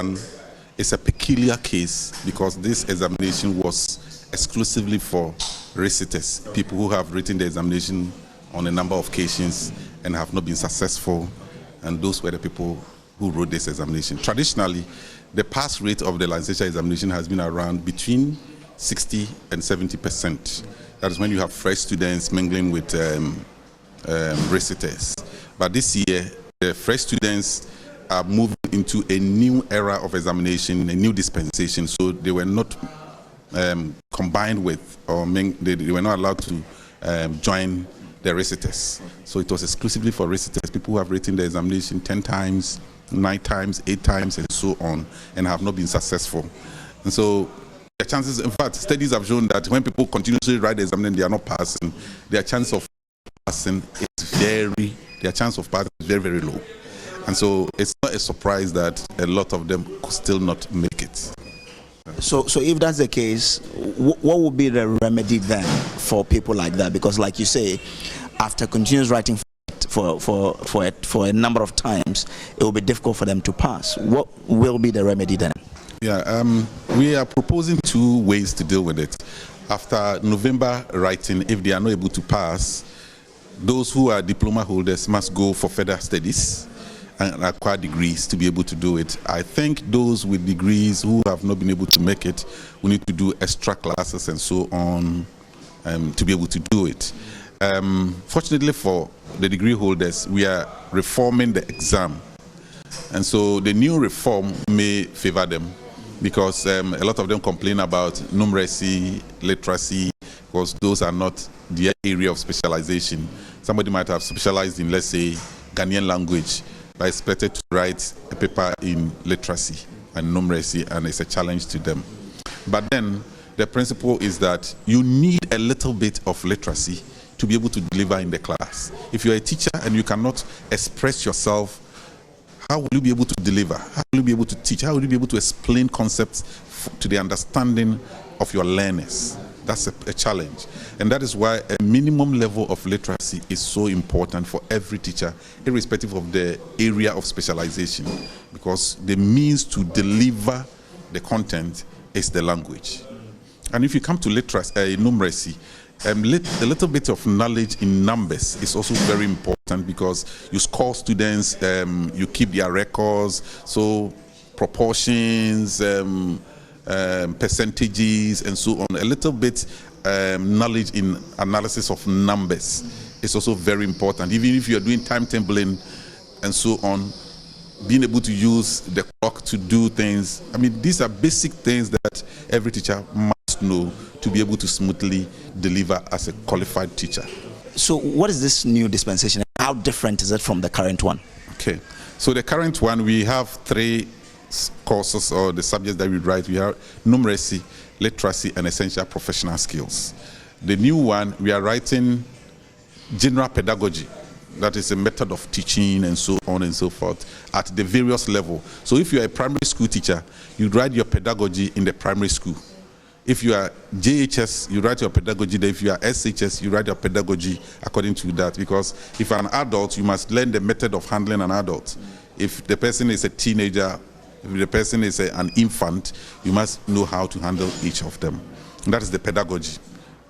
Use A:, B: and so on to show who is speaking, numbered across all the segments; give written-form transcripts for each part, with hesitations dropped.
A: one is a peculiar case because this examination was exclusively for reciters, people who have written the examination on a number of occasions and have not been successful, and those were the people who wrote this examination. Traditionally, the pass rate of the licensure examination has been around between 60 and 70%. That is when you have fresh students mingling with reciters. But this year, the fresh students are moving into a new era of examination, a new dispensation, so they were not combined with, or they were not allowed to join the reciters. So it was exclusively for reciters, people who have written the examination 10 times, 9 times, 8 times, and so on, and have not been successful. And so the chances, in fact, studies have shown that when people continuously write the examination, they are not passing, their chance of passing is very very low. And so it's not a surprise that a lot of them could still not make it.
B: So if that's the case, what would be the remedy then for people like that? Because like you say, after continuous writing for a number of times, it will be difficult for them to pass. What will be the remedy then?
A: Yeah, we are proposing 2 ways to deal with it. After November writing, if they are not able to pass, those who are diploma holders must go for further studies and acquire degrees to be able to do it. I think those with degrees who have not been able to make it, we need to do extra classes and so on to be able to do it. Fortunately for the degree holders, we are reforming the exam. And so the new reform may favor them because a lot of them complain about numeracy, literacy, because those are not their area of specialization. Somebody might have specialized in, let's say, Ghanaian language, but expected to write a paper in literacy and numeracy, and it's a challenge to them. But then the principle is that you need a little bit of literacy to be able to deliver in the class. If you're a teacher and you cannot express yourself, how will you be able to deliver? How will you be able to teach? How will you be able to explain concepts to the understanding of your learners? That's a challenge. And that is why a minimum level of literacy is so important for every teacher, irrespective of the area of specialization, because the means to deliver the content is the language. And if you come to literacy, numeracy, a little bit of knowledge in numbers is also very important because you score students, you keep their records, so proportions, percentages, and so on. A little bit knowledge in analysis of numbers is also very important. Even if you are doing timetabling and so on, being able to use the clock to do things. I mean, these are basic things that every teacher must know to be able to smoothly deliver as a qualified teacher.
B: So what is this new dispensation? How different is it from the current one?
A: Okay, so the current one, we have 3 courses or the subjects that we write. We have numeracy, literacy, and essential professional skills. The new one, we are writing general pedagogy. That is a method of teaching and so on and so forth at the various levels. So if you are a primary school teacher, you write your pedagogy in the primary school. If you are JHS, you write your pedagogy there. If you are SHS, you write your pedagogy according to that. Because if you're an adult, you must learn the method of handling an adult. If the person is a teenager, if the person is an infant, you must know how to handle each of them. And that is the pedagogy.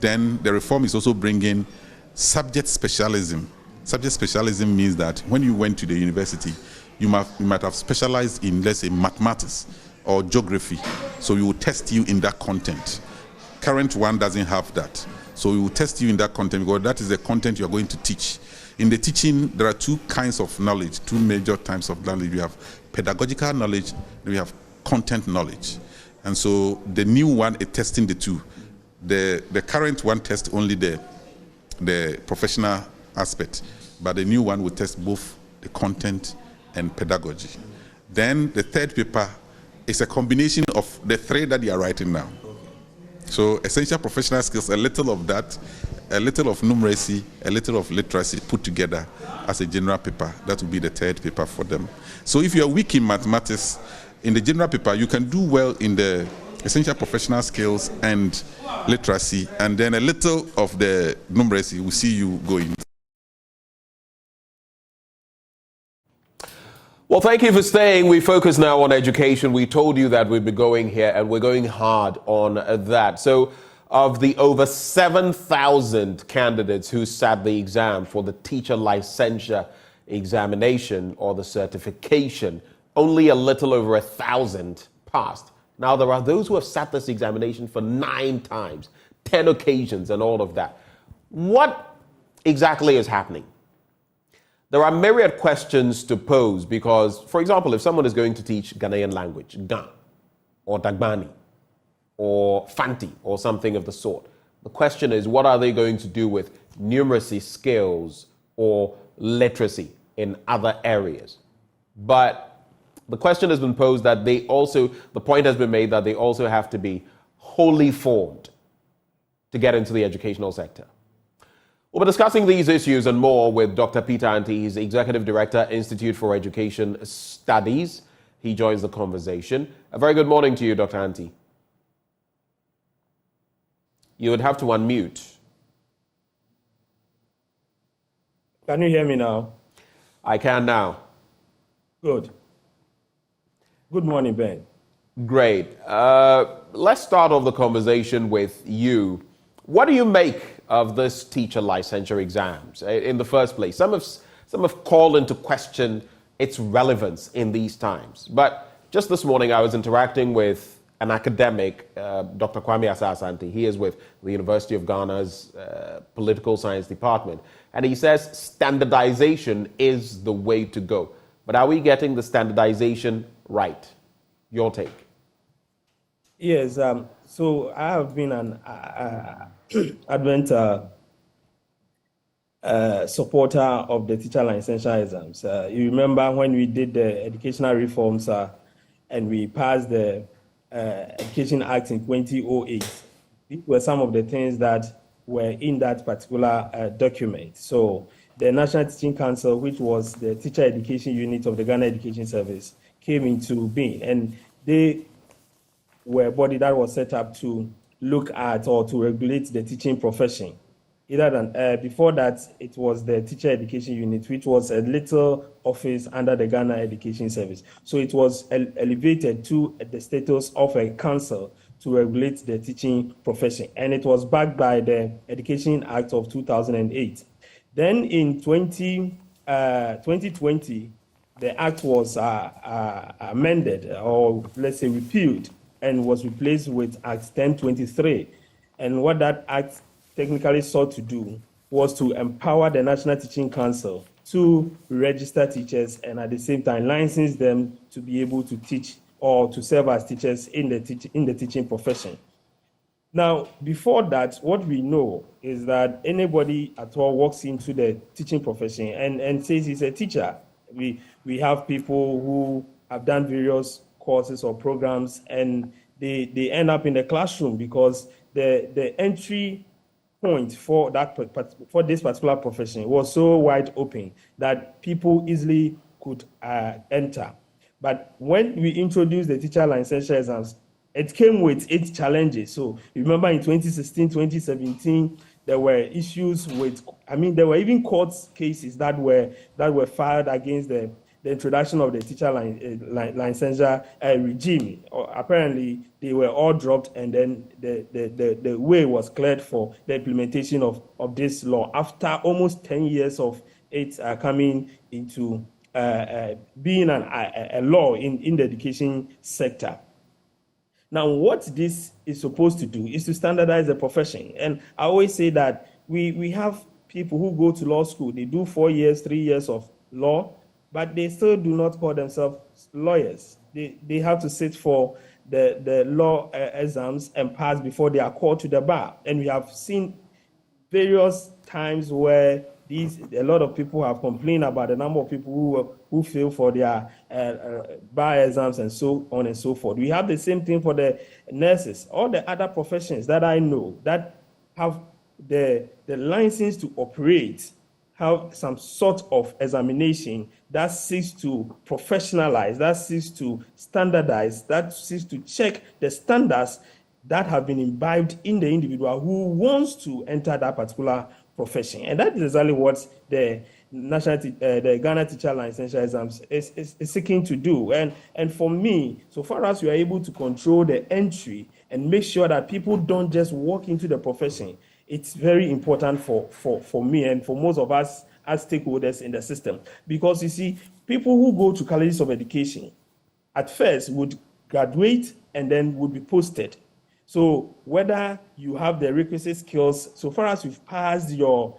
A: Then the reform is also bringing subject specialism. Subject specialism means that when you went to the university, you might have specialized in, let's say, mathematics or geography. So we will test you in that content. Current one doesn't have that. So we will test you in that content because that is the content you are going to teach. In the teaching, there are 2 kinds of knowledge, 2 major types of knowledge. We have pedagogical knowledge, and we have content knowledge. And so the new one is testing the 2. The current one tests only the professional aspect, but the new one will test both the content and pedagogy. Then the 3rd paper is a combination of the 3 that you are writing now. So essential professional skills, a little of that, a little of numeracy, a little of literacy put together as a general paper. That will be the 3rd paper for them. So if you are weak in mathematics, in the general paper, you can do well in the essential professional skills and literacy, and then a little of the numeracy will see you going.
C: Well, thank you for staying. We focus now on education. We told you that we'd be going here, and we're going hard on that. So, of the over 7,000 candidates who sat the exam for the Teacher Licensure Examination or the certification, only a little over 1,000 passed. Now, there are those who have sat this examination for 9 times, 10 occasions, and all of that. What exactly is happening? There are myriad questions to pose because, for example, if someone is going to teach Ghanaian language, Ga, or Dagbani, or Fanti, or something of the sort, the question is, what are they going to do with numeracy skills or literacy in other areas? But the question has been posed that the point has been made that they also have to be wholly formed to get into the educational sector. We'll be discussing these issues and more with Dr. Peter Anti. He's Executive Director, Institute for Education Studies. He joins the conversation. A very good morning to you, Dr. Anti. You would have to unmute.
D: Can you hear me now?
C: I can now.
D: Good. Good morning, Ben.
C: Great. Let's start off the conversation with you. What do you make of this teacher licensure exams in the first place? Some have called into question its relevance in these times. But just this morning, I was interacting with an academic, Dr. Kwame Asante. He is with the University of Ghana's Political Science Department. And he says standardization is the way to go. But are we getting the standardization right? Your take.
D: Yes, so I have been an advent supporter of the teacher licensure exams. You remember when we did the educational reforms and we passed the Education Act in 2008. These were some of the things that were in that particular document. So the National Teaching Council, which was the teacher education unit of the Ghana Education Service, came into being, and they were a body that was set up to look at or to regulate the teaching profession. Before that, it was the teacher education unit, which was a little office under the Ghana Education Service. So it was elevated to the status of a council to regulate the teaching profession. And it was backed by the Education Act of 2008. Then in 2020, the act was amended, or let's say repealed, and was replaced with Act 1023. And what that act technically sought to do was to empower the National Teaching Council to register teachers and at the same time license them to be able to teach or to serve as teachers in the teaching profession. Now, before that, what we know is that anybody at all walks into the teaching profession and says he's a teacher. We have people who have done various courses or programs, and they end up in the classroom because the entry point for this particular profession was so wide open that people easily could enter. But when we introduced the teacher licensure exams, it came with its challenges. So remember in 2016, 2017, there were issues with, there were even court cases that were filed against the introduction of the teacher licensure regime. Apparently, they were all dropped, and then the way was cleared for the implementation of this law after almost 10 years of it coming into being a law in the education sector. Now, what this is supposed to do is to standardize the profession. And I always say that we have people who go to law school, they do 4 years, 3 years of law, but they still do not call themselves lawyers. They have to sit for the law exams and pass before they are called to the bar. And we have seen various times where a lot of people have complained about the number of people who fail for their bar exams and so on and so forth. We have the same thing for the nurses, all the other professions that I know that have the license to operate, have some sort of examination that seeks to professionalize, that seeks to standardize, that seeks to check the standards that have been imbibed in the individual who wants to enter that particular profession. And that is exactly what the the Ghana Teacher Licensure Exams is seeking to do. And for me, so far as we are able to control the entry and make sure that people don't just walk into the profession, it's very important for me and for most of us as stakeholders in the system. Because you see, people who go to colleges of education at first would graduate and then would be posted. So whether you have the requisite skills, so far as you've passed your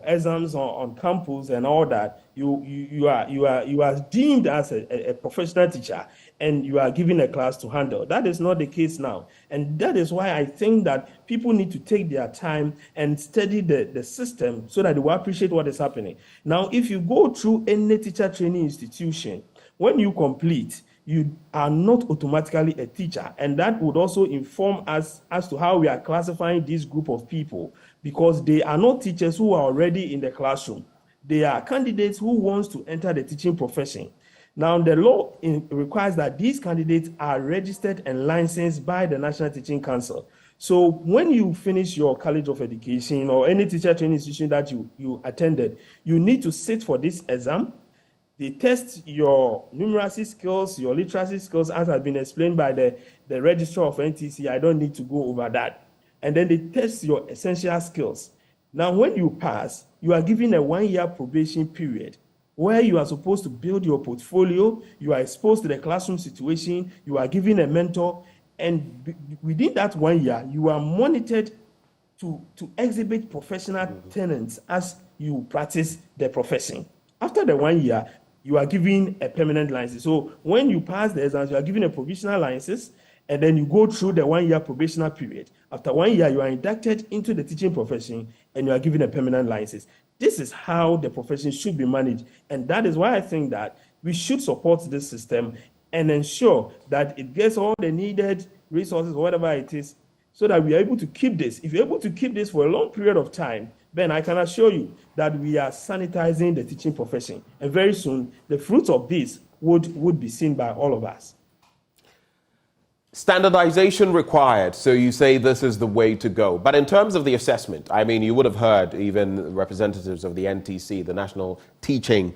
D: exams on campus and all that, you are deemed as a professional teacher and you are given a class to handle. That is not the case now. And that is why I think that people need to take their time and study the system so that they will appreciate what is happening. Now, if you go through any teacher training institution, when you complete, you are not automatically a teacher. And that would also inform us as to how we are classifying this group of people, because they are not teachers who are already in the classroom. They are candidates who want to enter the teaching profession. Now, the law requires that these candidates are registered and licensed by the National Teaching Council. So when you finish your College of Education or any teacher training institution that you attended, you need to sit for this exam. They test your numeracy skills, your literacy skills, as has been explained by the registrar of NTC. I don't need to go over that. And then they test your essential skills. Now, when you pass, you are given a 1-year probation period where you are supposed to build your portfolio, you are exposed to the classroom situation, you are given a mentor, and within that 1 year, you are monitored to exhibit professional tenets as you practice the profession. After the 1 year, you are given a permanent license. So when you pass the exams, you are given a provisional license, and then you go through the 1-year probational period. After 1 year, you are inducted into the teaching profession, and you are given a permanent license. This is how the profession should be managed, and that is why I think that we should support this system and ensure that it gets all the needed resources, whatever it is, so that we are able to keep this. If you're able to keep this for a long period of time, then I can assure you that we are sanitizing the teaching profession. And very soon, the fruits of this would be seen by all of us.
C: Standardization required. So you say this is the way to go. But in terms of the assessment, I mean, you would have heard even representatives of the NTC, the National Teaching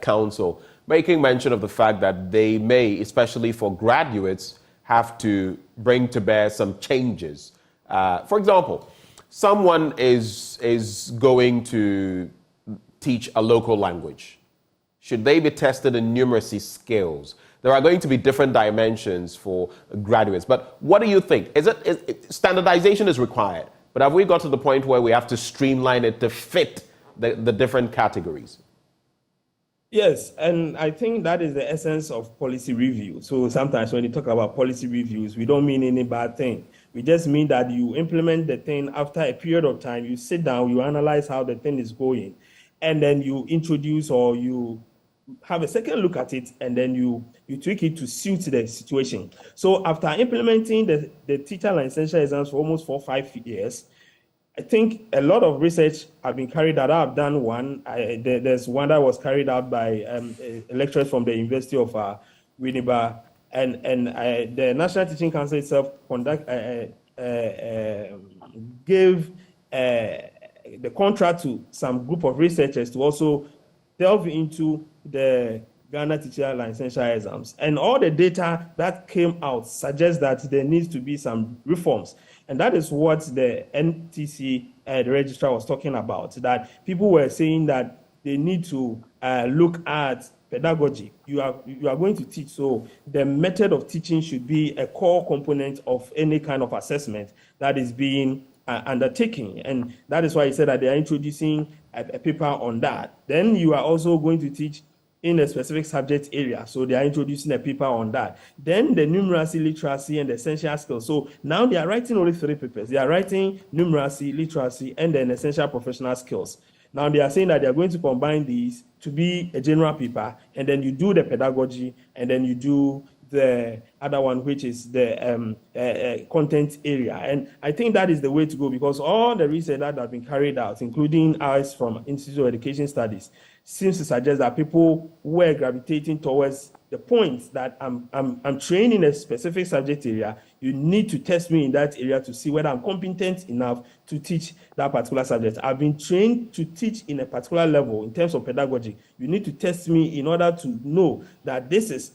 C: Council, making mention of the fact that they may, especially for graduates, have to bring to bear some changes. For example, someone is going to teach a local language. Should they be tested in numeracy skills? There are going to be different dimensions for graduates. But what do you think? Standardization is required, but have we got to the point where we have to streamline it to fit the different categories?
D: Yes, and I think that is the essence of policy review. So sometimes when you talk about policy reviews, we don't mean any bad thing. We just mean that you implement the thing after a period of time, you sit down, you analyze how the thing is going, and then you introduce or you have a second look at it, and then you tweak it to suit the situation. So after implementing the teacher licensure exams for almost 4 or 5 years, I think a lot of research have been carried out. I've done one. There's one that was carried out by lecturers from the University of Winneba, and the National Teaching Council itself gave the contract to some group of researchers to also delve into the Ghana Teacher Licensure exams. And all the data that came out suggests that there needs to be some reforms. And that is what the NTC, the registrar, was talking about, that people were saying that they need to look at pedagogy. You are going to teach, so the method of teaching should be a core component of any kind of assessment that is being undertaken. And that is why he said that they are introducing a paper on that. Then you are also going to teach in a specific subject area. So they are introducing a paper on that. Then the numeracy, literacy, and the essential skills. So now they are writing only 3 papers. They are writing numeracy, literacy, and then essential professional skills. Now they are saying that they are going to combine these to be a general paper, and then you do the pedagogy, and then you do the other one, which is the content area. And I think that is the way to go, because all the research that have been carried out, including ours from Institute of Education Studies, seems to suggest that people were gravitating towards the point that I'm trained in a specific subject area, you need to test me in that area to see whether I'm competent enough to teach that particular subject. I've been trained to teach in a particular level in terms of pedagogy. You need to test me in order to know that this is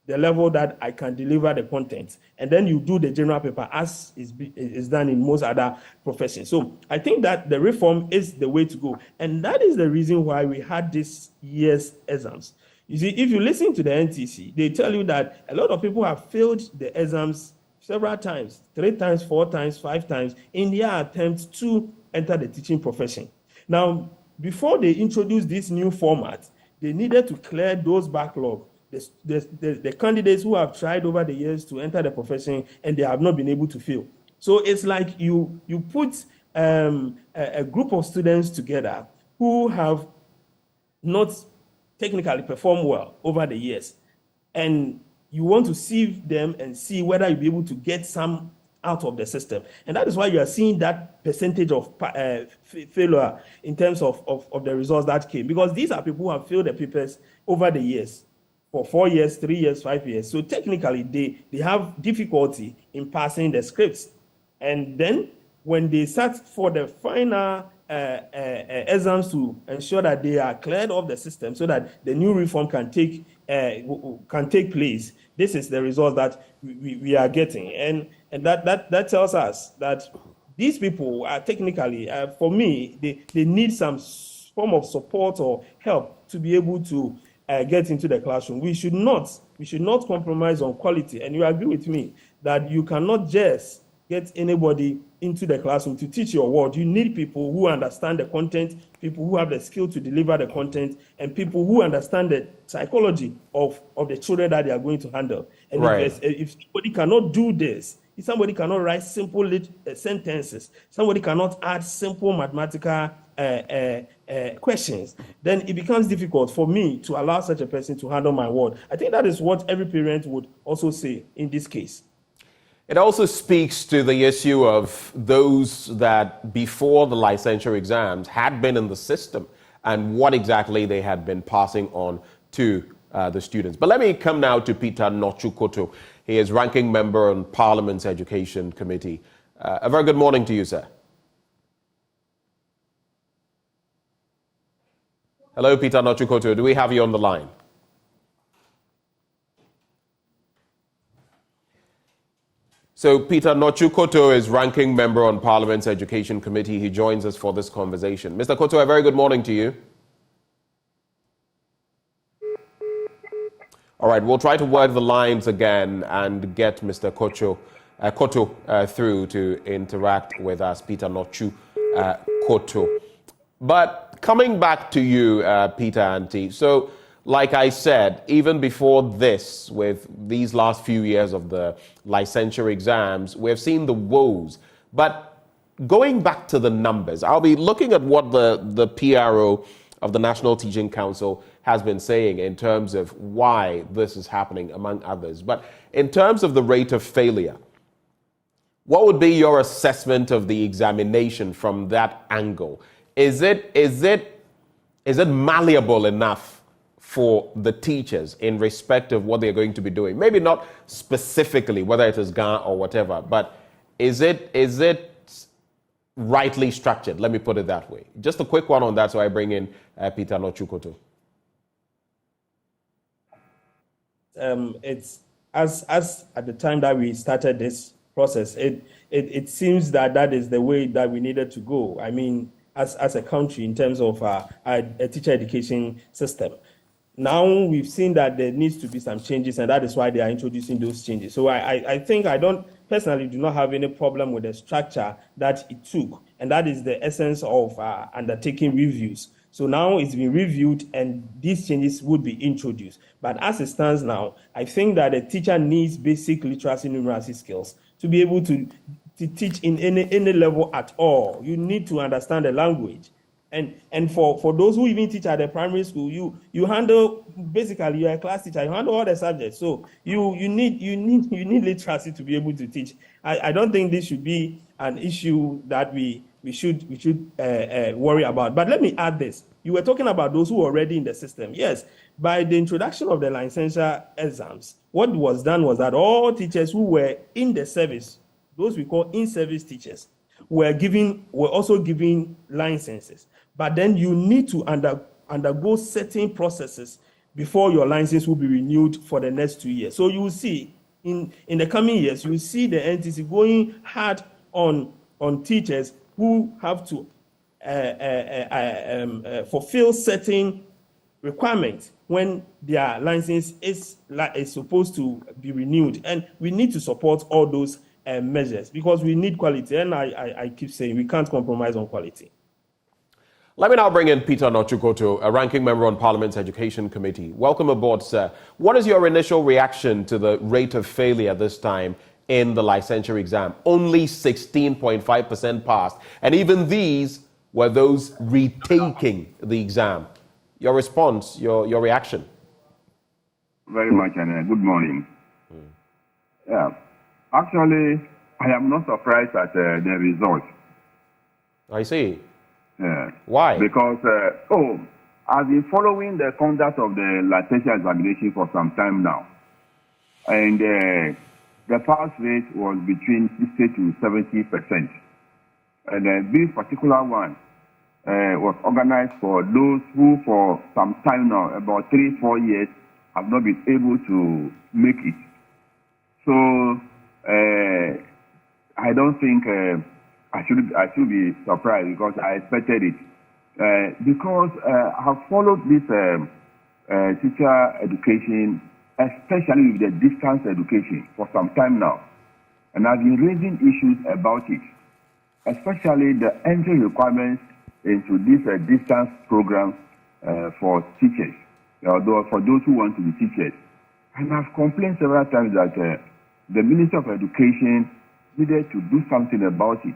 D: the level that I can deliver the content. And then you do the general paper as is done in most other professions. So I think that the reform is the way to go. And that is the reason why we had this year's exams. You see, if you listen to the NTC, they tell you that a lot of people have failed the exams several times, 3 times, 4 times, 5 times, in their attempt to enter the teaching profession. Now, before they introduced this new format, they needed to clear those backlogs. The candidates who have tried over the years to enter the profession and they have not been able to fill. So it's like you put a group of students together who have not technically performed well over the years, and you want to sieve them and see whether you'll be able to get some out of the system. And that is why you are seeing that percentage of failure in terms of the results that came, because these are people who have failed the papers over the years. For 4 years, 3 years, 5 years. So technically, they have difficulty in passing the scripts. And then when they start for the final exams to ensure that they are cleared of the system so that the new reform can take place, this is the result that we are getting. And that tells us that these people are technically, for me, they need some form of support or help to be able to get into the classroom. We should not compromise on quality. And you agree with me that you cannot just get anybody into the classroom to teach your word. You need people who understand the content, people who have the skill to deliver the content, and people who understand the psychology of the children that they are going to handle. And
C: right.
D: if somebody cannot do this, if somebody cannot write simple sentences, somebody cannot add simple mathematical questions, then it becomes difficult for me to allow such a person to handle my word. I think that is what every parent would also say in this case.
C: It also speaks to the issue of those that before the licensure exams had been in the system and what exactly they had been passing on to the students. But let me come now to Peter Nochukoto. He is ranking member on Parliament's Education Committee. A very good morning to you, sir. Hello, Peter Nochukoto. Do we have you on the line? So Peter Nochukoto is ranking member on Parliament's Education Committee. He joins us for this conversation. Mr. Koto, a very good morning to you. All right, we'll try to work the lines again and get Mr. Koto through to interact with us, Peter Nochukoto. But coming back to you, Peter Anti, so like I said, even before this, with these last few years of the licensure exams, we've seen the woes. But going back to the numbers, I'll be looking at what the PRO of the National Teaching Council has been saying in terms of why this is happening, among others. But in terms of the rate of failure, what would be your assessment of the examination from that angle? Is it malleable enough for the teachers in respect of what they're going to be doing? Maybe not specifically, whether it is GAN or whatever, but is it rightly structured? Let me put it that way. Just a quick one on that, so I bring in Peter Nochukoto.
D: It's as at the time that we started this process, it seems that is the way that we needed to go. I mean, as a country, in terms of a teacher education system. Now we've seen that there needs to be some changes, and that is why they are introducing those changes. So I think I personally do not have any problem with the structure that it took, and that is the essence of undertaking reviews. So now it's been reviewed and these changes would be introduced. But as it stands now, I think that a teacher needs basic literacy numeracy skills to be able to teach in any level at all. You need to understand the language. And for those who even teach at the primary school, you handle, basically you're a class teacher, you handle all the subjects. So you need literacy to be able to teach. I don't think this should be an issue that we should worry about. But let me add this. You were talking about those who were already in the system. Yes, by the introduction of the licensure exams, what was done was that all teachers who were in the service, those we call in-service teachers, were also given licenses. But then you need to undergo certain processes before your license will be renewed for the next 2 years. So you will see in the coming years, you will see the NTC going hard on teachers who have to fulfill certain requirements when their license is supposed to be renewed. And we need to support all those measures because we need quality. And I keep saying we can't compromise on quality.
C: Let me now bring in Peter Nochukoto, a ranking member on Parliament's Education Committee. Welcome aboard, sir. What is your initial reaction to the rate of failure this time in the licensure exam? Only 16.5% passed. And even these were those retaking the exam. Your response, your reaction?
E: Very much, and good morning. Yeah, actually, I am not surprised at the result.
C: I see.
E: Yeah.
C: Why?
E: Because, I've been following the conduct of the licensure examination for some time now. And the pass rate was between 60 to 70%. And this particular one was organized for those who for some time now, about 3-4 years, have not been able to make it. So I don't think I should be surprised because I expected it. Because I have followed this teacher education, especially with the distance education, for some time now. And I've been raising issues about it, especially the entry requirements into this distance program for teachers, although for those who want to be teachers. And I've complained several times that the Minister of Education needed to do something about it.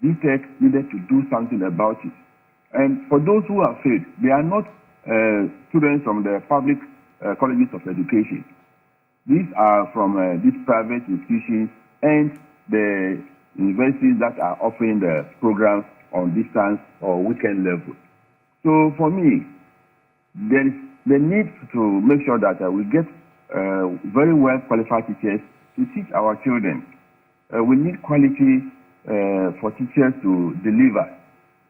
E: DTech needed to do something about it. And for those who are failed, they are not students from the public colleges of education. These are from these private institutions and the universities that are offering the programs on distance or weekend level. So for me, there is the need to make sure that we get very well qualified teachers to teach our children. We need quality for teachers to deliver.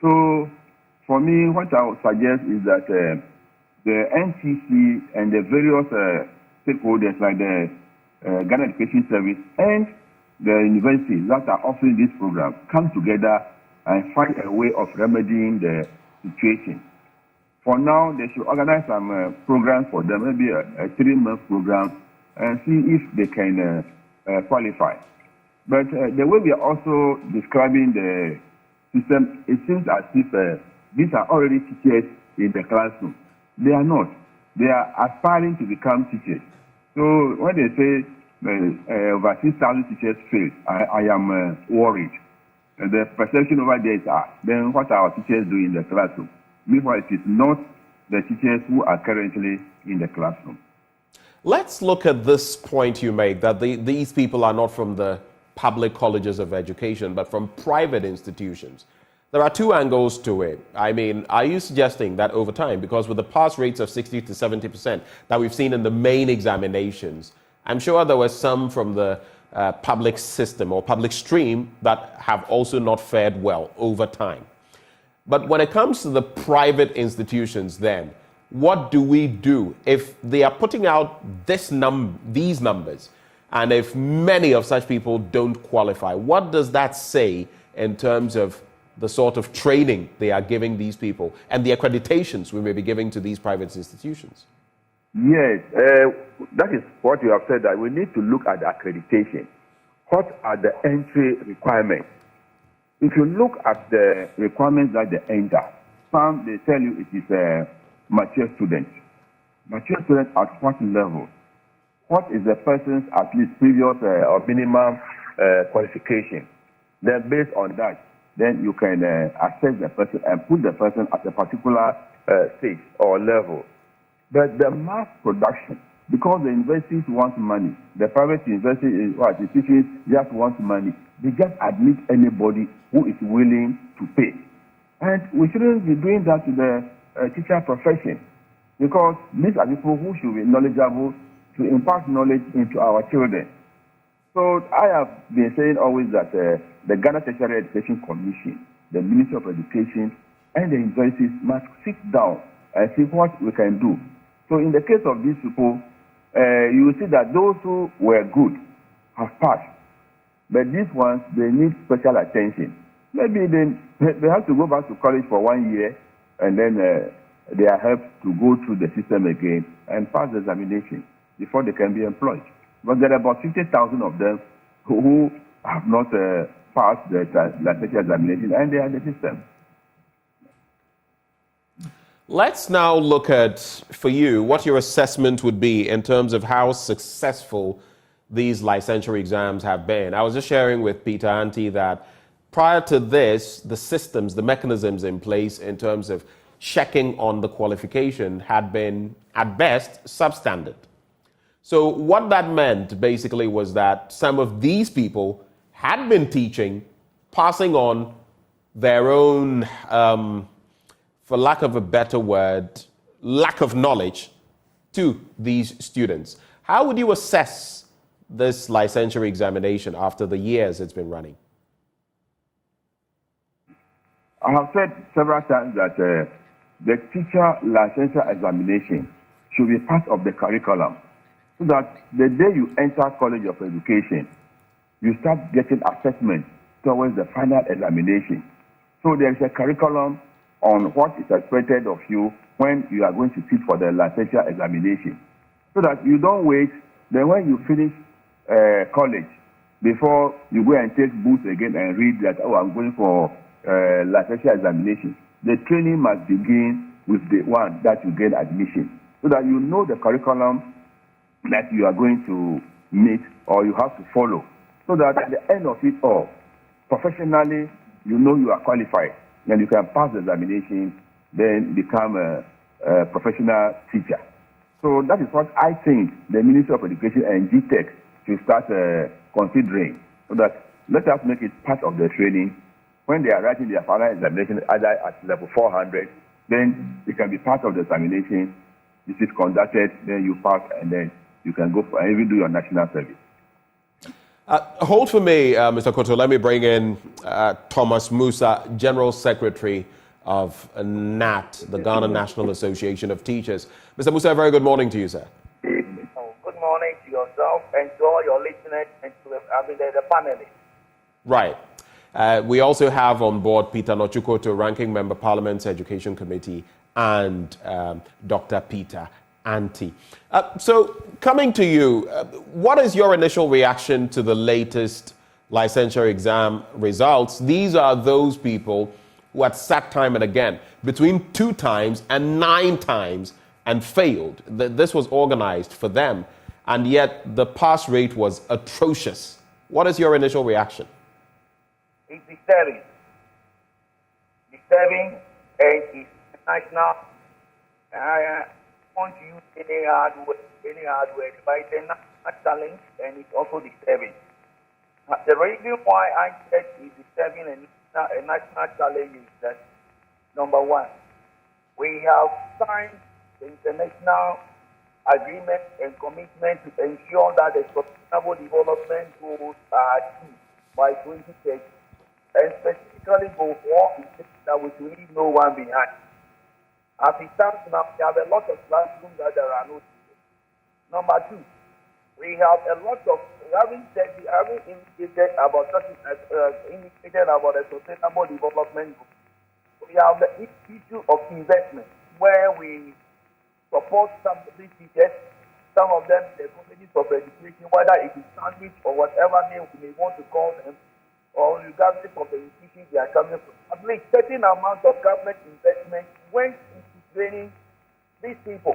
E: So for me, what I would suggest is that the NCC and the various stakeholders like the Ghana Education Service and the universities that are offering this program come together and find a way of remedying the situation. For now, they should organize some programs for them, maybe a 3-month program, and see if they can qualify. But the way we are also describing the system, it seems as if these are already teachers in the classroom. They are not. They are aspiring to become teachers. So when they say over 6,000 teachers failed, I am worried. The perception over there is, then what are our teachers doing in the classroom? Meanwhile, it is not the teachers who are currently in the classroom.
C: Let's look at this point you make, that these people are not from the public colleges of education, but from private institutions. There are two angles to it. I mean, are you suggesting that over time, because with the pass rates of 60 to 70% that we've seen in the main examinations, I'm sure there were some from the public system or public stream that have also not fared well over time. But when it comes to the private institutions then, what do we do if they are putting out these numbers and if many of such people don't qualify? What does that say in terms of the sort of training they are giving these people and the accreditations we may be giving to these private institutions?
E: Yes, that is what you have said, that we need to look at the accreditation. What are the entry requirements? If you look at the requirements that they enter, some they tell you it is a mature student. Mature student at what level? What is the person's at least previous or minimum qualification? Then based on that, then you can assess the person and put the person at a particular stage or level. But the mass production, because the universities want money, the private universities, institutions just want money, they just admit anybody who is willing to pay. And we shouldn't be doing that to the teacher profession, because these are people who should be knowledgeable to impart knowledge into our children. So I have been saying always that the Ghana Tertiary Education Commission, the Ministry of Education, and the universities must sit down and see what we can do. So in the case of these people, you will see that those who were good have passed. But these ones, they need special attention. Maybe they have to go back to college for 1 year, and then they are helped to go through the system again and pass the examination before they can be employed. But there are about 50,000 of them who have not passed the licensure examination, and they are in the system.
C: Let's now look at, for you, what your assessment would be in terms of how successful these licensure exams have been. I was just sharing with Peter Anti that prior to this, the systems, the mechanisms in place in terms of checking on the qualification had been, at best, substandard. So what that meant basically was that some of these people had been teaching, passing on their own, for lack of a better word, lack of knowledge to these students. How would you assess this licensure examination after the years it's been running?
E: I have said several times that the teacher licensure examination should be part of the curriculum, so that the day you enter College of Education, you start getting assessment towards the final examination. So there is a curriculum on what is expected of you when you are going to sit for the licensure examination, so that you don't wait. Then when you finish college, before you go and take books again and read that, oh, I'm going for licensure examination, the training must begin with the one that you get admission, so that you know the curriculum that you are going to meet or you have to follow, so that at the end of it all, professionally, you know you are qualified, and you can pass the examination, then become a professional teacher. So that is what I think the Ministry of Education and GTEC should start considering, so that let us make it part of the training. When they are writing their final examination, either at level 400, then it can be part of the examination. This is conducted, then you pass, and then you can go for and even do your national service.
C: Hold for me, Mr. Koto. Let me bring in Thomas Musa, General Secretary of NAT, the Ghana National Association of Teachers. Mr. Musa, a very good morning to you, sir.
F: Good morning to yourself and to all your listeners and to the panelists.
C: Right. We also have on board Peter Nochukoto, Ranking Member, Parliament's Education Committee, and Dr. Peter Anti. So coming to you, what is your initial reaction to the latest licensure exam results? These are those people who had sat time and again, between 2 times and 9 times, and failed. This was organized for them, and yet the pass rate was atrocious. What is your initial reaction?
F: It's disturbing. Disturbing, and it's national. I want to use any hard word, but it's a national challenge, and it's also disturbing. The reason why I said it's disturbing and a national challenge is that, number one, we have signed the international agreement and commitment to ensure that the sustainable development goals are achieved by 2030, and specifically for all that we should leave no one behind. As it stands now, we have a lot of classrooms that there are no teachers. Number two, we have a lot of, having indicated about the sustainable development goals. We have the issue of investment, where we support some of these teachers, some of them the colleges of education, whether it is sandwich or whatever name we may want to call them, or regardless of the institution they are coming from. At least certain amount of government investment went into training these people.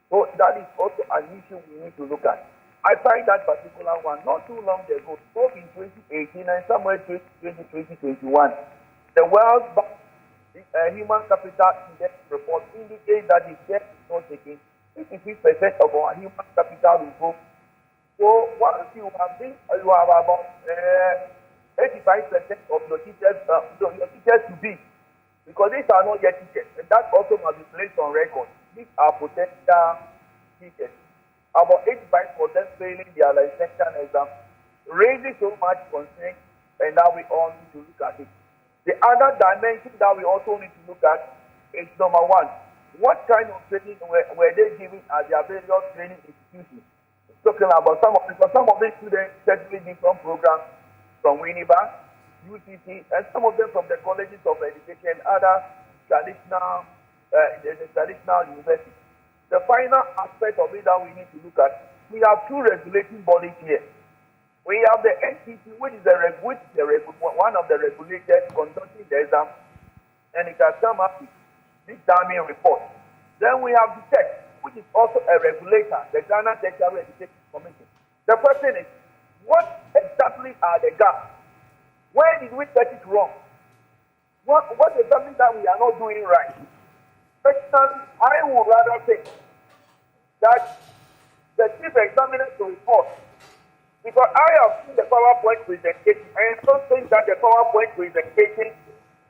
F: So that is also an issue we need to look at. I find that particular one not too long ago, both in 2018 and somewhere 2021, the World Bank Human Capital Index report indicates that the debt is not taking 53% of our human capital will go. So once you have about 85% of your teachers to be because these are not yet teachers, and that also must be placed on record. These are potential teachers. About 85% failing their licensure exam, raising so much concern, and now we all need to look at it. The other dimension that we also need to look at is number one, what kind of training were they giving at their various training institutions? Talking about some of these students certainly different programs from Winneba, UCC, and some of them from the colleges of education, other traditional universities. The final aspect of it that we need to look at, we have two regulating bodies here. We have the NTC, which is one of the regulators conducting the exam, and it has come up with this damning report. Then we have the TEC, which is also a regulator, the Ghana Tertiary Education Commission. The question is, what exactly are the gaps? Where did we get it wrong? What is something that we are not doing right? Personally, I would rather think that the chief examiner to report, because I have seen the PowerPoint presentation, and I don't think that the PowerPoint presentation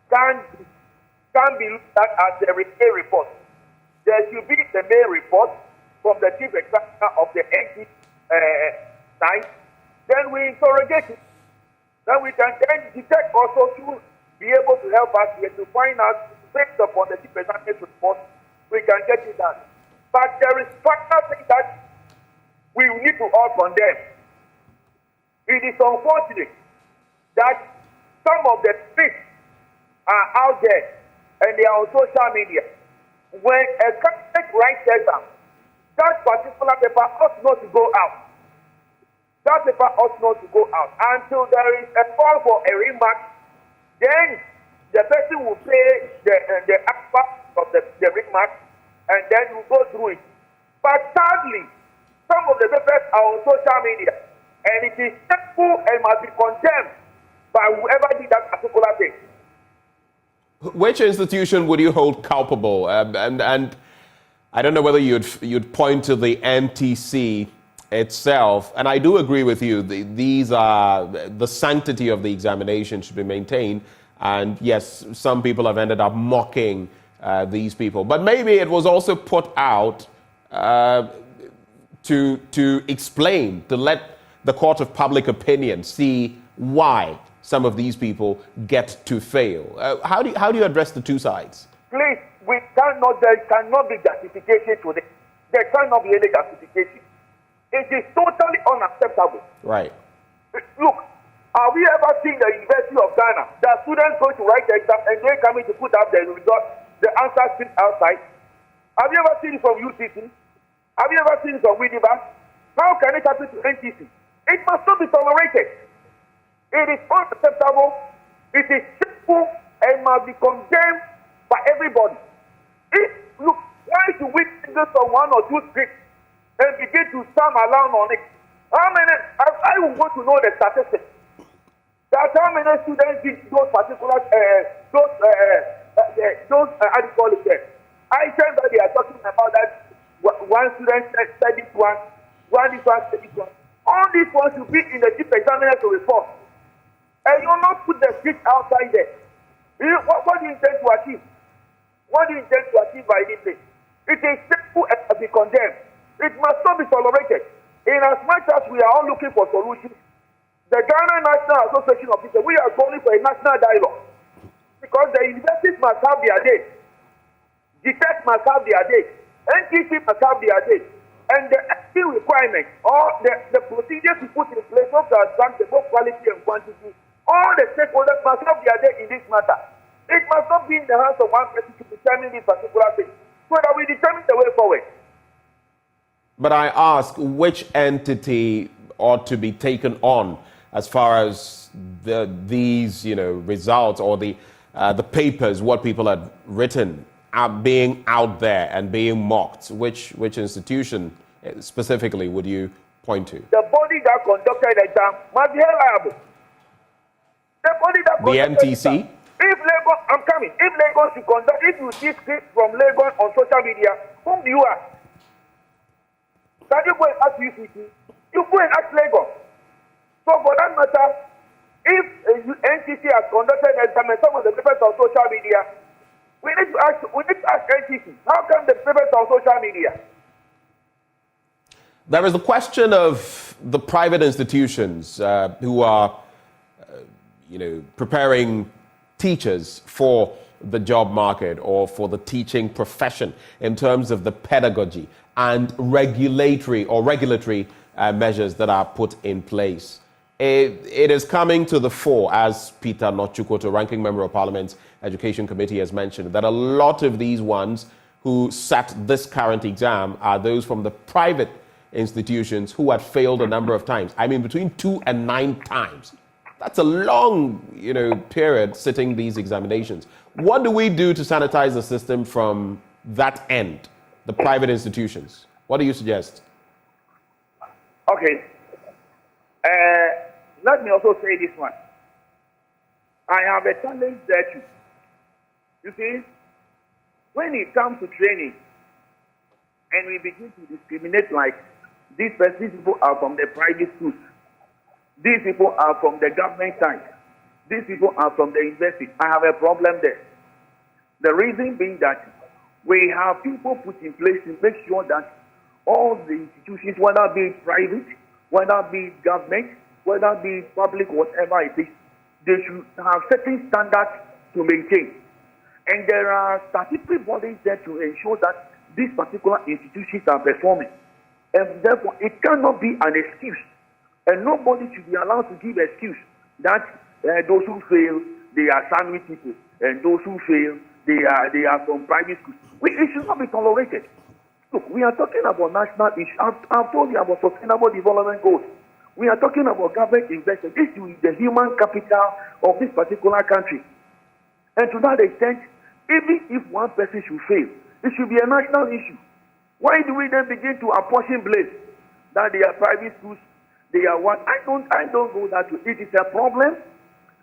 F: can be looked at as the main report. There should be the main report from the chief examiner of the NT side. Then we interrogate it. Then we can detect also to be able to help us here to find out, based upon the chief examiner's report, we can get it done. But there is final thing that we need to all condemn. It is unfortunate that some of the tweets are out there and they are on social media. When a candidate writes exam, that particular paper ought not to go out. That paper ought not to go out until there is a call for a remark. Then the person will pay the aspect of the remark, and then will go through it. But sadly, some of the papers are on social media, and it is shameful and must be condemned by whoever did that particular thing.
C: Which institution would you hold culpable? And I don't know whether you'd point to the NTC itself. And I do agree with you. These are the sanctity of the examination should be maintained. And yes, some people have ended up mocking these people. But maybe it was also put out to explain, to let the court of public opinion see why some of these people get to fail. How do you address the two sides?
F: Please, there cannot be justification to this. There cannot be any justification. It is totally unacceptable.
C: Right.
F: Look, have we ever seen the University of Ghana, the students going to write the exam and they're coming to put up the result, the answer sheet outside? Have you ever seen it from UCC? Have you ever seen it from Winneba? How can it happen to NTC? It must not be tolerated. It is unacceptable, it is shameful, and must be condemned by everybody. Look, why do we think this on one or two streets and begin to stand alone on it? I will want to know the statistics. That how many students did those particular, items that they are talking about, that one student said this one this one said this one. All these ones should be in the chief examiner's report. And you will not put the street outside there. What do you intend to achieve? What do you intend to achieve by this thing? It is shameful and must be condemned. It must not be tolerated. In as much as we are all looking for solutions, the Ghana National Association of Teachers, we are calling for a national dialogue. Because the universities must have their day. The tech must have their day. NTC must have their day. And the acting requirements or the procedures we put in place of the advance both quality and quantity, all the stakeholders must have their day in this matter. It must not be in the hands of one person to determine this particular thing, so that we determine the way forward.
C: But I ask, which entity ought to be taken on as far as these results or the papers, what people have written, are being out there and being mocked? Which institution specifically would you point to?
F: The body that conducted the exam must be held liable. The body that conducted
C: the NTC?
F: If Lagos, I'm coming. If Lagos should conduct, if you see scripts from Lagos on social media, whom do you ask? Can you go and ask UCC? You go and ask Lagos. So for that matter, if NTC has conducted the exam and some of the papers on social media, We need to ask NTC, how come the papers on social media?
C: There is the question of the private institutions who are, preparing teachers for the job market or for the teaching profession in terms of the pedagogy and regulatory measures that are put in place. It is coming to the fore, as Peter Nochukoto, Ranking Member of Parliament's Education Committee, has mentioned, that a lot of these ones who sat this current exam are those from the private institutions who had failed a number of times. I mean, between 2 and 9 times. That's a long, period sitting these examinations. What do we do to sanitize the system from that end, the private institutions? What do you suggest?
F: Okay. Let me also say this one. I have a challenge there too. You see, when it comes to training, and we begin to discriminate like these people are from the private schools, these people are from the government side, these people are from the university, I have a problem there. The reason being that we have people put in place to make sure that all the institutions, whether be private, whether be government, whether be public, whatever it is, they should have certain standards to maintain. And there are statutory bodies there to ensure that these particular institutions are performing. And therefore, it cannot be an excuse. And nobody should be allowed to give excuse that those who fail, they are sandwich people. And those who fail, they are from private schools. It should not be tolerated. Look, we are talking about national issues. I've told you about sustainable development goals. We are talking about government investment. This is the human capital of this particular country. And to that extent, even if one person should fail, it should be a national issue. Why do we then begin to apportion blame that they are private schools, they are what? I don't go that way. It is a problem,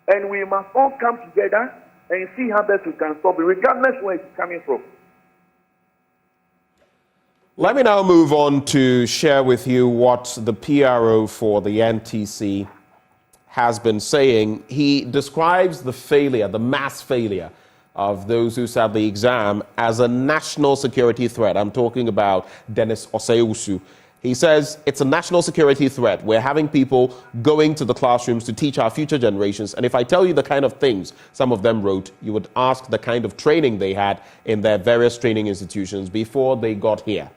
F: and we must all come together and see how best we can stop it, regardless where it's coming from.
C: Let me now move on to share with you what the PRO for the NTC has been saying. He describes the failure, the mass failure of those who sat the exam as a national security threat. I'm talking about Dennis Oseusu. He says it's a national security threat. We're having people going to the classrooms to teach our future generations. And if I tell you the kind of things some of them wrote, you would ask the kind of training they had in their various training institutions before they got here.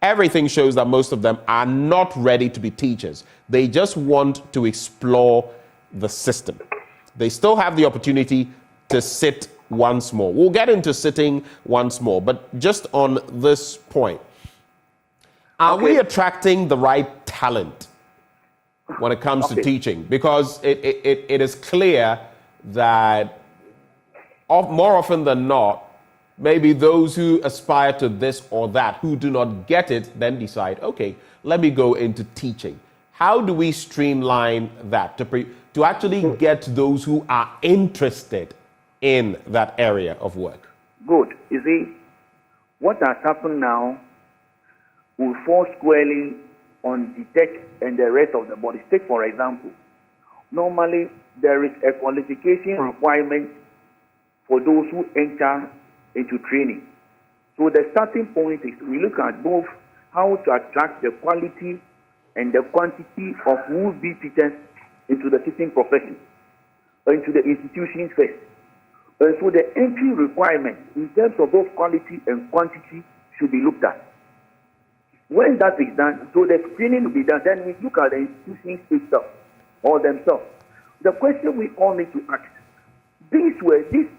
C: Everything shows that most of them are not ready to be teachers. They just want to explore the system. They still have the opportunity to sit once more. We'll get into sitting once more, but just on this point, are we attracting the right talent when it comes to teaching? Because it is clear that more often than not, maybe those who aspire to this or that, who do not get it, then decide, okay, let me go into teaching. How do we streamline that to actually get those who are interested in that area of work?
F: Good. You see, what has happened now will fall squarely on the tech and the rest of the body. Take, for example, normally there is a qualification requirement for those who enter into training. So the starting point is we look at both how to attract the quality and the quantity of who will be teachers into the teaching profession, or into the institutions first. And so the entry requirement in terms of both quality and quantity should be looked at. When that is done, so the screening will be done, then we look at the institutions itself or themselves. The question we all need to ask, these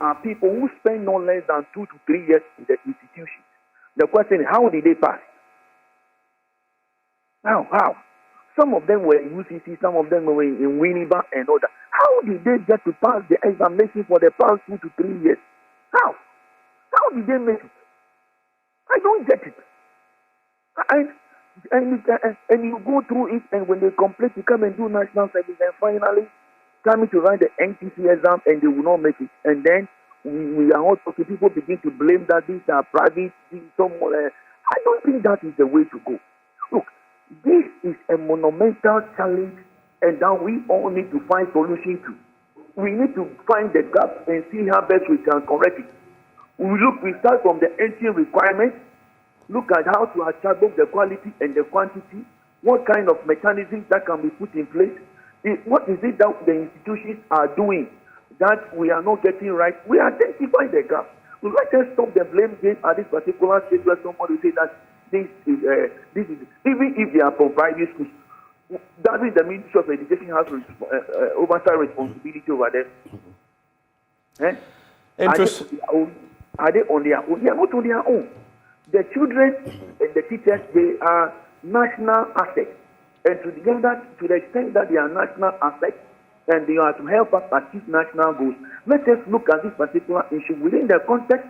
F: are people who spend no less than 2 to 3 years in the institution. The question is, how did they pass? How? Some of them were in UCC, some of them were in Winneba and other. How did they get to pass the examination for the past 2 to 3 years? How? How did they make it? I don't get it. And you go through it, and when they complete, you come and do national service, and finally coming to write the NTC exam, and they will not make it. And then we are also people begin to blame that these are private. I don't think that is the way to go. Look, this is a monumental challenge, and that we all need to find solution to. We need to find the gap and see how best we can correct it. We start from the entry requirements, look at how to achieve both the quality and the quantity, what kind of mechanisms that can be put in place, what is it that the institutions are doing that we are not getting right. We identify the gaps. We let us stop the blame game at this particular stage where somebody say that this is even if they are from private schools. That is the Ministry of Education has oversight responsibility over them. Are they on their own? They are not on their own. The children and the teachers, they are national assets. And to the extent that they are national assets, and they are to help us achieve national goals, let us look at this particular issue within the context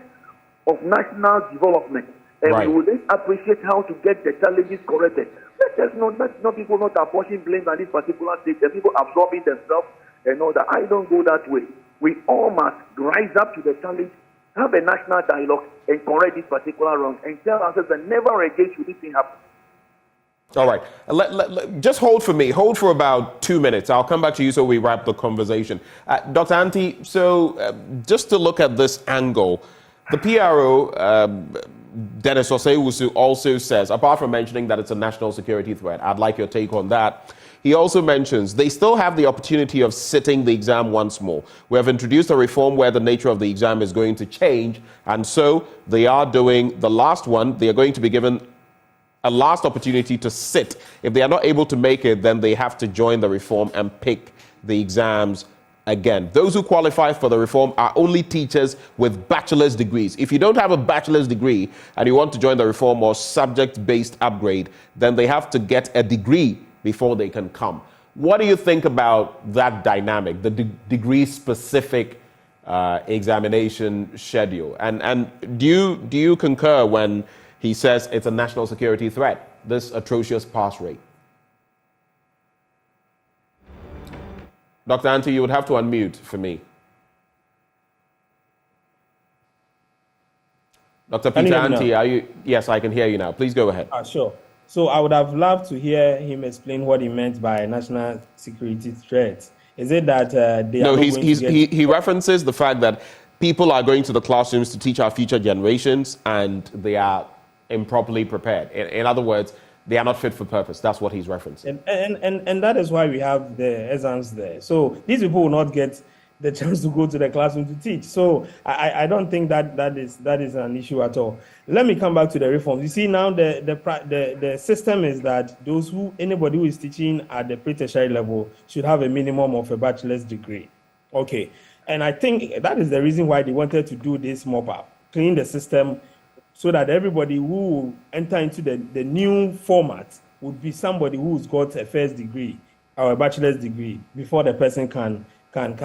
F: of national development. And we will then appreciate how to get the challenges corrected. Let us not people not apportioning blame at this particular stage, and people absorbing themselves and all that. I don't go that way. We all must rise up to the challenge, have a national dialogue, and correct this particular wrong, and tell ourselves that never again should this thing happen.
C: All right. Just hold for me. Hold for about 2 minutes. I'll come back to you so we wrap the conversation. Dr. Anti, so just to look at this angle, the PRO, Dennis Osei also says, apart from mentioning that it's a national security threat, I'd like your take on that. He also mentions they still have the opportunity of sitting the exam once more. We have introduced a reform where the nature of the exam is going to change, and so they are doing the last one. They are going to be given a last opportunity to sit. If they are not able to make it, then they have to join the reform and pick the exams again. Those who qualify for the reform are only teachers with bachelor's degrees. If you don't have a bachelor's degree and you want to join the reform or subject-based upgrade, then they have to get a degree before they can come. What do you think about that dynamic, the degree-specific examination schedule? And do you concur when he says it's a national security threat, this atrocious pass rate? Dr. Anti, you would have to unmute for me. Dr. Peter Anti, are you? Yes, I can hear you now. Please go ahead.
D: Sure. So I would have loved to hear him explain what he meant by national security threat. Is it that they are not going to get...
C: he references the fact that people are going to the classrooms to teach our future generations and they are improperly prepared. In other words, they are not fit for purpose. That's what he's referencing.
D: And that is why we have the exams there. So these people will not get the chance to go to the classroom to teach. So I don't think that is an issue at all. Let me come back to the reforms. You see, now the system is that anybody who is teaching at the pre-tertiary level should have a minimum of a bachelor's degree. Okay. And I think that is the reason why they wanted to do this mop up, clean the system, so that everybody who will enter into the new format would be somebody who's got a first degree or a bachelor's degree before the person can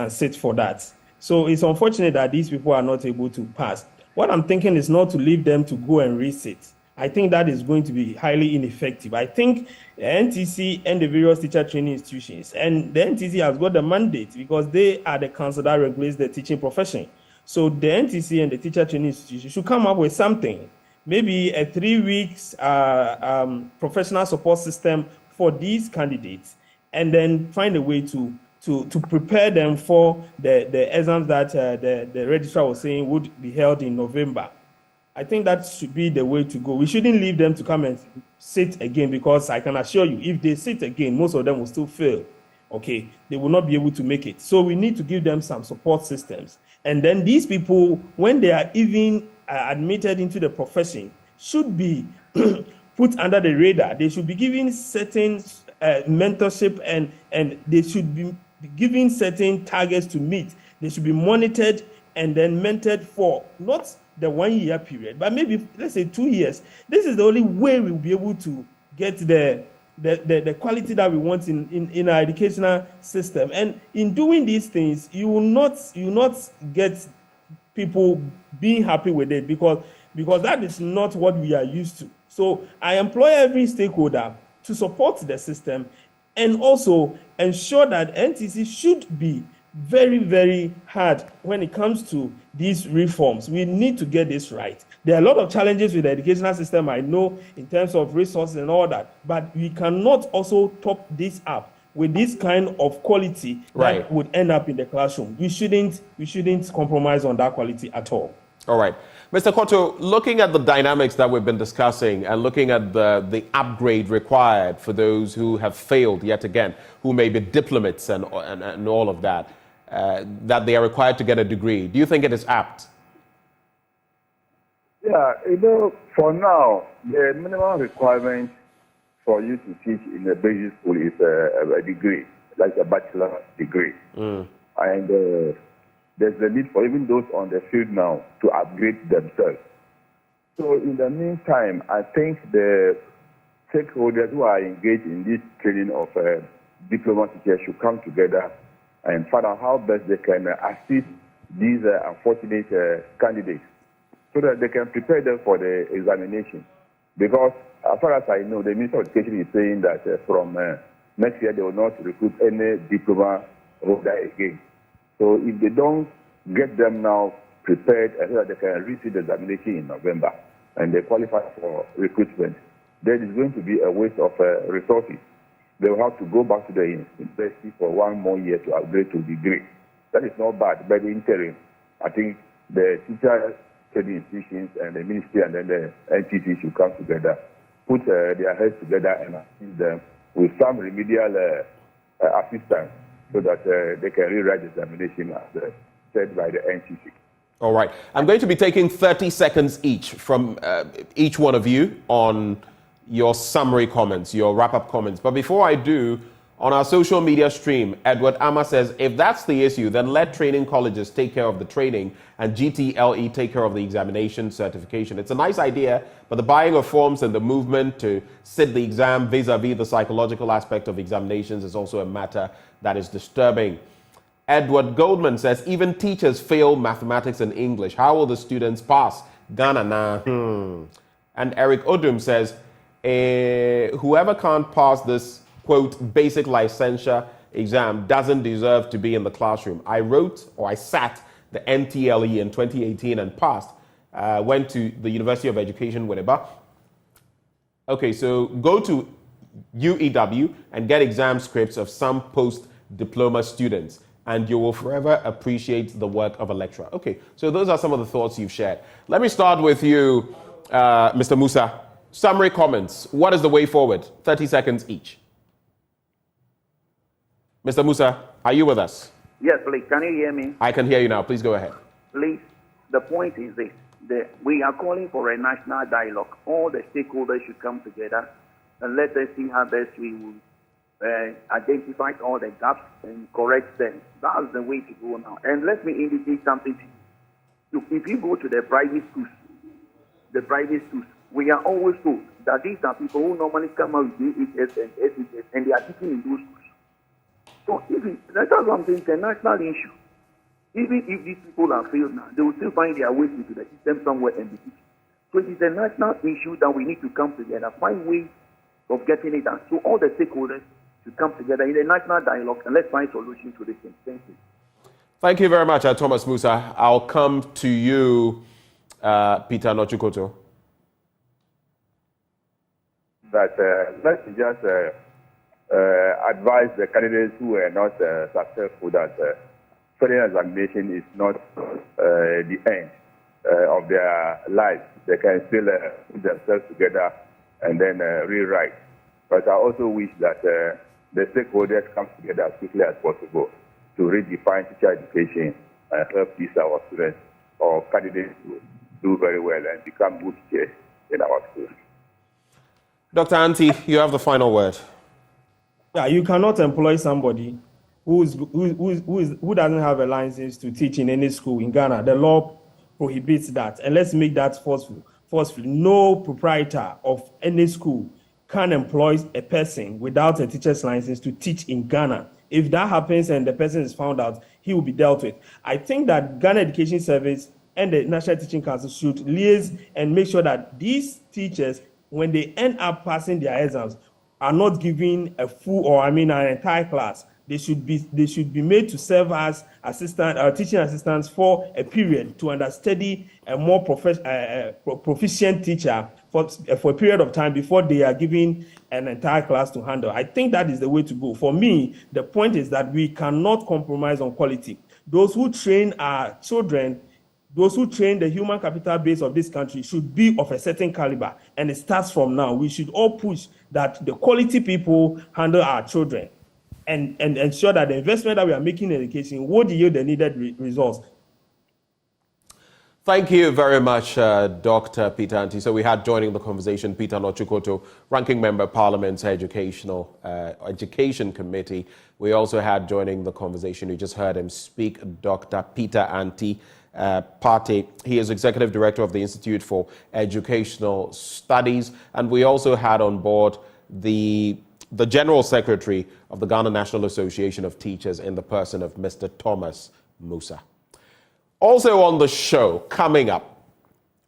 D: sit for that. So it's unfortunate that these people are not able to pass. What I'm thinking is not to leave them to go and resit. I think that is going to be highly ineffective. I think the NTC and the various teacher training institutions, and the NTC has got the mandate because they are the council that regulates the teaching profession. So the NTC and the teacher training institution should come up with something, maybe a 3 weeks professional support system for these candidates, and then find a way to prepare them for the exams that the registrar was saying would be held in November. I think that should be the way to go. We shouldn't leave them to come and sit again, because I can assure you, if they sit again, most of them will still fail. Okay, they will not be able to make it. So we need to give them some support systems. And then these people, when they are even admitted into the profession, should be put under the radar. They should be given certain mentorship, and they should be given certain targets to meet. They should be monitored and then mentored for not the 1 year period, but maybe, let's say, 2 years. This is the only way we'll be able to get the quality that we want in our educational system. And in doing these things, you will not get people being happy with it, because that is not what we are used to. So I employ every stakeholder to support the system and also ensure that NTC should be very, very hard when it comes to these reforms. We need to get this right. There are a lot of challenges with the educational system, I know, in terms of resources and all that, but we cannot also top this up with this kind of quality that would end up in the classroom. We shouldn't compromise on that quality at all.
C: All right. Mr. Koto, looking at the dynamics that we've been discussing and looking at the upgrade required for those who have failed yet again, who may be diplomats and all of that, that they are required to get a degree, do you think it is apt?
E: Yeah, for now, the minimum requirement for you to teach in a basic school is a degree, like a bachelor degree. And there's the need for even those on the field now to upgrade themselves. So in the meantime, I think the stakeholders who are engaged in this training of diploma teachers should come together and find out how best they can assist these unfortunate candidates so that they can prepare them for the examination. Because as far as I know, the Minister of Education is saying that from next year they will not recruit any diploma holder again. So if they don't get them now prepared so that they can receive the examination in November and they qualify for recruitment, then it's going to be a waste of resources. They will have to go back to the university for one more year to upgrade to degree. That is not bad. By the interim, I think the teacher training institutions and the ministry and then the NTT should come together, put their heads together and assist them with some remedial assistance so that they can rewrite the examination as said by the NTT.
C: All right. I'm going to be taking 30 seconds each from each one of you on your summary comments, your wrap-up comments. But before I do, on our social media stream, Edward Amma says, if that's the issue, then let training colleges take care of the training and GTLE take care of the examination certification. It's a nice idea, but the buying of forms and the movement to sit the exam vis-a-vis the psychological aspect of examinations is also a matter that is disturbing. Edward Goldman says, even teachers fail mathematics and English. How will the students pass? Ghana na. And Eric Odum says, whoever can't pass this, quote, basic licensure exam doesn't deserve to be in the classroom. I sat the NTLE in 2018 and passed. Went to the University of Education, Winneba. Okay, so go to UEW and get exam scripts of some post-diploma students, and you will forever appreciate the work of a lecturer. Okay, so those are some of the thoughts you've shared. Let me start with you, Mr. Musa. Summary comments. What is the way forward? 30 seconds each. Mr. Musa, are you with us?
F: Yes, please. Can you hear me?
C: I can hear you now. Please go ahead.
F: Please, the point is this. We are calling for a national dialogue. All the stakeholders should come together and let us see how best we will identify all the gaps and correct them. That's the way to go now. And let me indicate something to you. Look, if you go to the private schools, we are always told that these are people who normally come out with DHS and SHS, and they are teaching in those schools. So that's something, it's a national issue. Even if these people are failed now, they will still find their way into the system somewhere and be teaching. So it is a national issue that we need to come together, find ways of getting it done. So all the stakeholders should come together in a national dialogue and let's find solutions to this thing. Thank you.
C: Thank you very much, Thomas Musa. I'll come to you, Peter Nochukoto.
E: That let's just advise the candidates who are not successful that federal examination is not the end of their lives. They can still put themselves together and then rewrite. But I also wish that the stakeholders come together as quickly as possible to redefine teacher education and help these our students or candidates to do very well and become good teachers in our schools.
C: Dr. Anti, you have the final word.
D: Yeah, you cannot employ somebody who doesn't have a license to teach in any school in Ghana. The law prohibits that, and let's make that forceful. No proprietor of any school can employ a person without a teacher's license to teach in Ghana. If that happens and the person is found out, he will be dealt with. I think that Ghana Education Service and the National Teaching Council should liaise and make sure that these teachers, when they end up passing their exams, are not given a full an entire class. They should be made to serve as teaching assistants for a period to understudy a more proficient teacher for a period of time before they are given an entire class to handle. I think that is the way to go. For me, the point is that we cannot compromise on quality. Those who train our children those who train the human capital base of this country should be of a certain caliber, and it starts from now. We should all push that the quality people handle our children and ensure that the investment that we are making in education would yield the needed results.
C: Thank you very much, Dr. Peter Anti. So we had joining the conversation Peter Nochukoto, Ranking Member Parliament's Education Committee. We also had joining the conversation, you just heard him speak, Dr. Peter Anti Pate. He is Executive Director of the Institute for Educational Studies. And we also had on board the General Secretary of the Ghana National Association of Teachers in the person of Mr. Thomas Musa. Also on the show, coming up,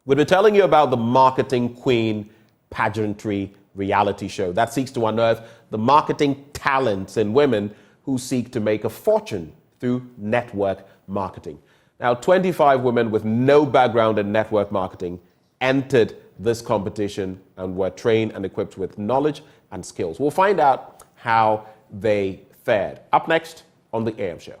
C: we'll be telling you about the Marketing Queen pageantry reality show that seeks to unearth the marketing talents in women who seek to make a fortune through network marketing. Now, 25 women with no background in network marketing entered this competition and were trained and equipped with knowledge and skills. We'll find out how they fared. Up next on the AM Show.